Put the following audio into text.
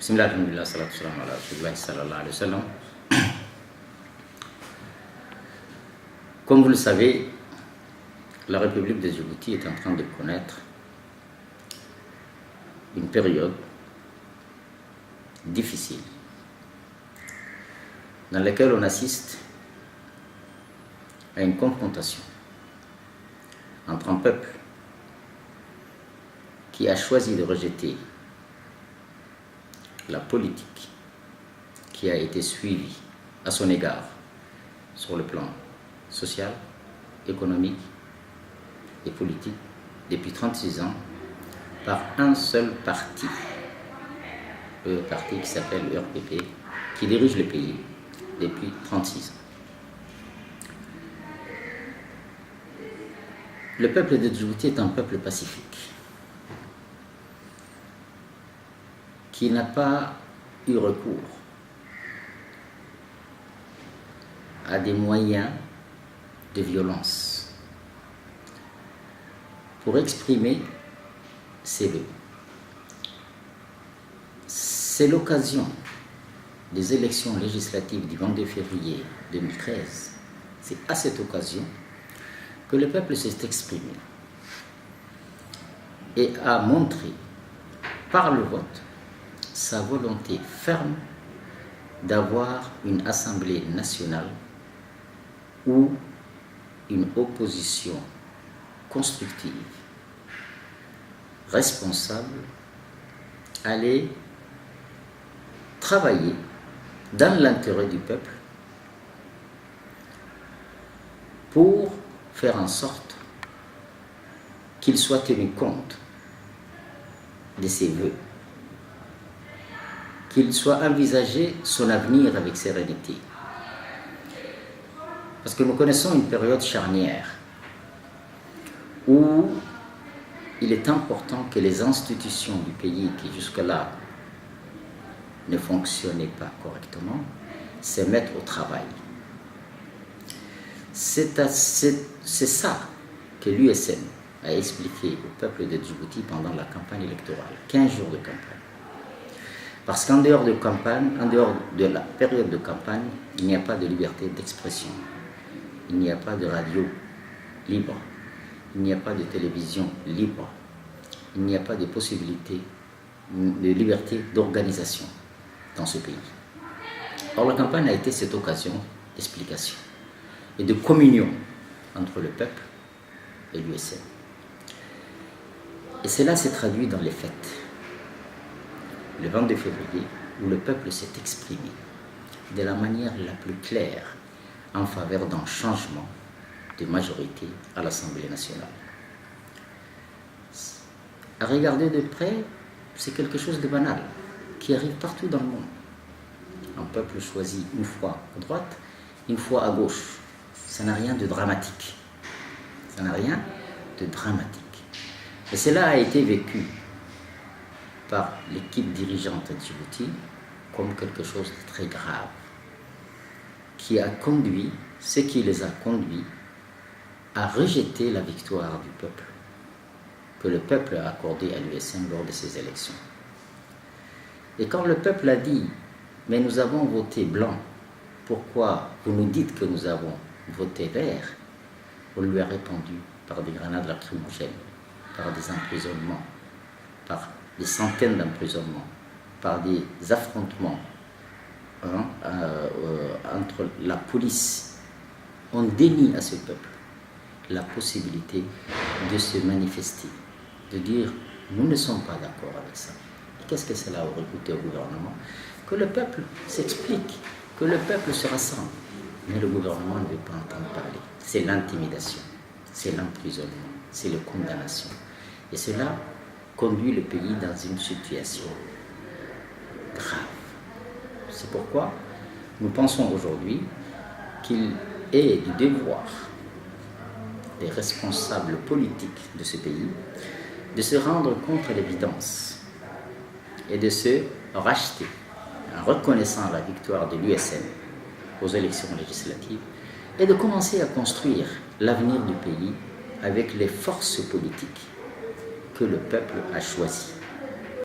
Bismillah, alhamdulillah, salatu salam ala Rasulullah sallallahu alayhi wa sallam. Comme vous le savez, la République de Djibouti est en train de connaître une période difficile dans laquelle on assiste à une confrontation entre un peuple qui a choisi de rejeter la politique qui a été suivie à son égard sur le plan social, économique et politique depuis 36 ans par un seul parti, le parti qui s'appelle l'URPP, qui dirige le pays depuis 36 ans. Le peuple de Djibouti est un peuple pacifique qui n'a pas eu recours à des moyens de violence pour exprimer ses vœux. C'est l'occasion des élections législatives du 22 février 2013. C'est à cette occasion que le peuple s'est exprimé et a montré par le vote sa volonté ferme d'avoir une assemblée nationale où une opposition constructive, responsable, allait travailler dans l'intérêt du peuple pour faire en sorte qu'il soit tenu compte de ses vœux, qu'il soit envisagé son avenir avec sérénité. Parce que nous connaissons une période charnière où il est important que les institutions du pays qui jusque-là ne fonctionnaient pas correctement se mettent au travail. C'est ça que l'USN a expliqué au peuple de Djibouti pendant la campagne électorale, 15 jours de campagne. Parce qu'en dehors de campagne, en dehors de la période de campagne, il n'y a pas de liberté d'expression. Il n'y a pas de radio libre. Il n'y a pas de télévision libre. Il n'y a pas de possibilité de liberté d'organisation dans ce pays. Or, la campagne a été cette occasion d'explication et de communion entre le peuple et l'USN. Et cela s'est traduit dans les fêtes. Le 22 février, où le peuple s'est exprimé de la manière la plus claire en faveur d'un changement de majorité à l'Assemblée nationale. À regarder de près, c'est quelque chose de banal qui arrive partout dans le monde. Un peuple choisit une fois à droite, une fois à gauche. Ça n'a rien de dramatique. Ça n'a rien de dramatique. Et cela a été vécu par l'équipe dirigeante de Djibouti comme quelque chose de très grave, qui a conduit, ce qui les a conduits à rejeter la victoire du peuple, que le peuple a accordée à l'USN lors de ces élections. Et quand le peuple a dit « mais nous avons voté blanc, pourquoi vous nous dites que nous avons voté vert ?» on lui a répondu par des grenades lacrymogènes, par des emprisonnements, par des centaines d'emprisonnements, par des affrontements entre la police. On dénie à ce peuple la possibilité de se manifester, de dire nous ne sommes pas d'accord avec ça. Et qu'est-ce que cela aurait coûté au gouvernement? Que le peuple s'explique, que le peuple se rassemble. Mais le gouvernement ne veut pas entendre parler. C'est l'intimidation, c'est l'emprisonnement, c'est la condamnation. Et cela conduit le pays dans une situation grave. C'est pourquoi nous pensons aujourd'hui qu'il est du devoir des responsables politiques de ce pays de se rendre compte à l'évidence et de se racheter en reconnaissant la victoire de l'USN aux élections législatives et de commencer à construire l'avenir du pays avec les forces politiques que le peuple a choisies.